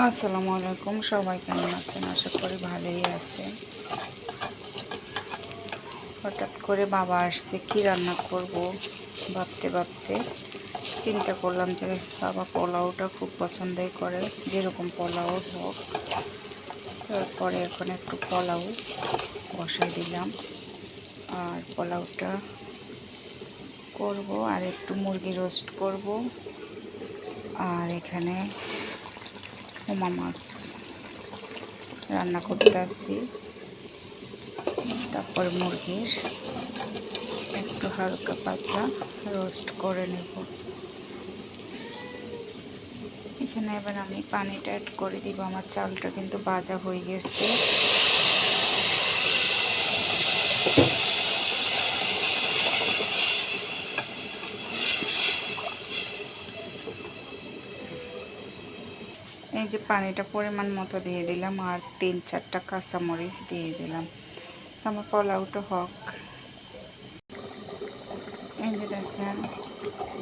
আসসালামু আলাইকুম, সবাই কেমন আছেন? আশা করি ভালোই আছেন। হঠাৎ করে বাবা আসছে, কি রান্না করব ভাবতে ভাবতে চিন্তা করলাম যে বাবা পোলাওটা খুব পছন্দই করে, যেরকম পোলাও হোক। তারপরে এখন একটু পোলাও বসাই দিলাম, আর পোলাওটা করব, আর একটু মুরগি রোস্ট করব, আর এখানে হোমা মাছ রান্না করতে আসছি। তারপর মুরগির একটু হালকা পাতলা রোস্ট করে নেব। এখানে এবার আমি পানিটা অ্যাড করে দিব। আমার চালটা কিন্তু ভাজা হয়ে গেছে। এই যে পানিটা পরিমাণ মতো দিয়ে দিলাম, আর 3-4টা কাঁচামরিচ দিয়ে দিলাম। আমার পোলাওটা হোক। এই যে দেখেন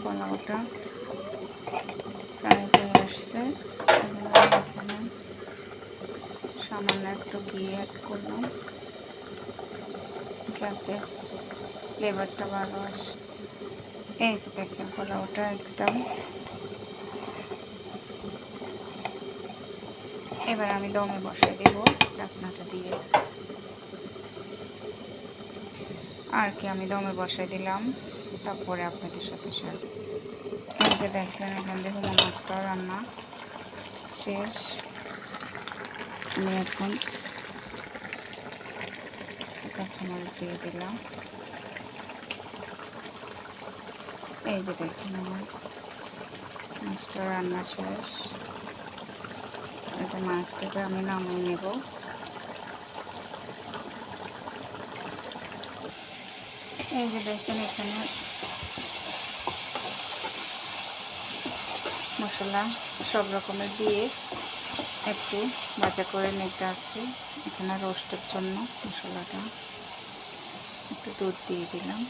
পোলাওটা প্রায় হয়ে আসছে। এখানে সামান্য একটু ঘি অ্যাড করলাম যাতে ফ্লেভারটা ভালো আসে। এই যে দেখেন পোলাওটা একদম। এবার আমি দমে বসাই দেব ঢাকনাটা দিয়ে। আর কি আমি দমে বসাই দিলাম, তারপরে আপনাদের সাথে শেয়ার। এই যে দেখেন এখান থেকে হোমা মাছটা রান্না শেষ। আমি এখন কাঁচামরিচ দিয়ে দিলাম। এই যে দেখেন আমার মাছটা রান্না শেষ। এটা মাছটাকে আমি নামিয়ে নেব। এই যে দেখেন এখানে মশলা সব রকমের দিয়ে একটু ভাজা করে নিতে আছে। এখানে রোস্টের জন্য মশলাটা একটু দুধ দিয়ে দিলাম।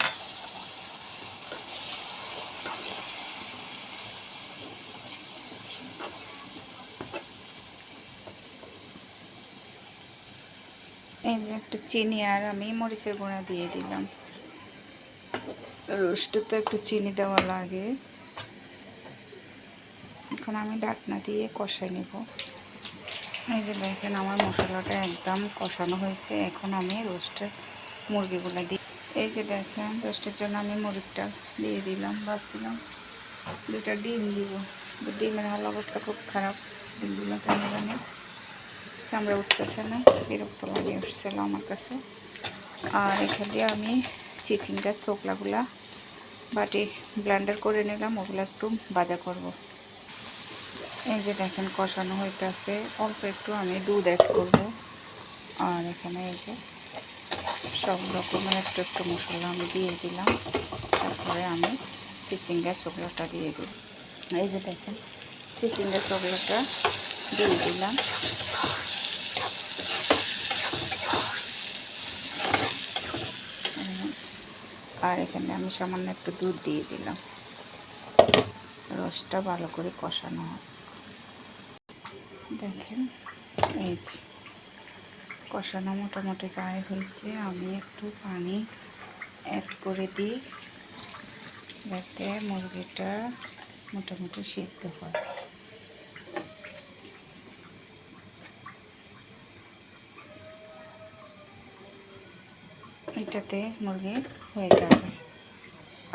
এই যে একটু চিনি আর আমি মরিচের গুঁড়া দিয়ে দিলাম। রোস্টে তো একটু চিনি দেওয়া লাগে। এখন আমি ঢাকনা দিয়ে কষাই নেব। এই যে দেখেন আমার মশলাটা একদম কষানো হয়েছে। এখন আমি রোস্টের মুরগিগুলো দিই। এই যে দেখেন রোস্টের জন্য আমি মুরগিটা দিয়ে দিলাম। ভাবছিলাম 2টা ডিম দিব, ডিমের হাল অবস্থা খুব খারাপ। ডিমগুলো কেন জানি চামড়া উঠতেছে না, বিরক্ত লাগে উঠছিল আমার কাছে। আর এখানে আমি চিচিঙ্গার ছোকলাগুলা বাটি ব্লেন্ডার করে নিলাম, ওগুলো একটু ভাজা করব। এই যে দেখেন কষানো হইতেছে, অল্প একটু আমি দুধ অ্যাড করব। আর এখানে এই যে সব রকমের একটু একটু মশলা আমি দিয়ে দিলাম। তারপরে আমি চিচিঙ্গার ছোকলাটা দিয়ে দিই। এই যে দেখেন চিচিঙ্গার ছোকলাটা দিয়ে দিলাম। আর এখানে আমি সামান্য একটু দুধ দিয়ে দিলাম। রসটা ভালো করে কষানো হয়। দেখেন এই যে কষানো মোটামুটি যাই হয়েছে, আমি একটু পানি অ্যাড করে দিই যাতে মুরগিটা মোটামুটি সিদ্ধ হয়। এটাতে মুরগি হয়ে যাবে।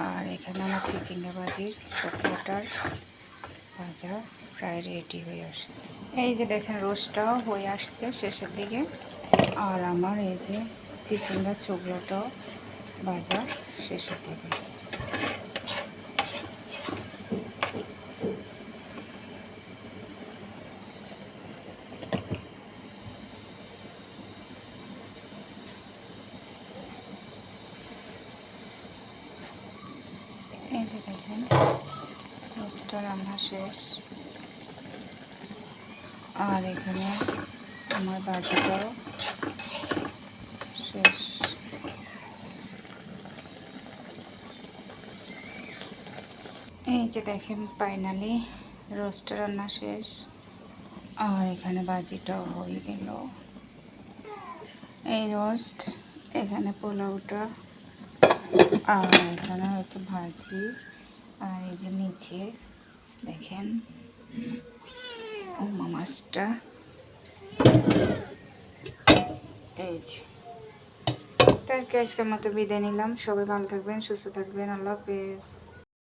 আর এখানে আমার চিচিঙ্গা ভাজির ছোকলাটার ভাজা প্রায় রেডি হয়ে আসছে। এই যে দেখেন রোস্টটাও হয়ে আসছে শেষের দিকে। আর আমার এই যে চিচিঙ্গা ছোকলাটাও ভাজা শেষের দিকে। এই যে দেখেন রোস্টটা রান্না শেষ। আর এখানে আমার ভাজিটাও শেষ। এই যে দেখেন ফাইনালি রোস্ট রান্না শেষ। আর এখানে বাজিটাও হয়ে গেল। এই রোস্ট, এখানে পোলাওটা, আর এখানে হচ্ছে ভাজি, আর এই যে নিচে দেখেন মাছটা। এই যে তার আজকের মতো বিদায় নিলাম। সবাই ভালো থাকবেন, সুস্থ থাকবেন। আল্লাহ হাফেজ।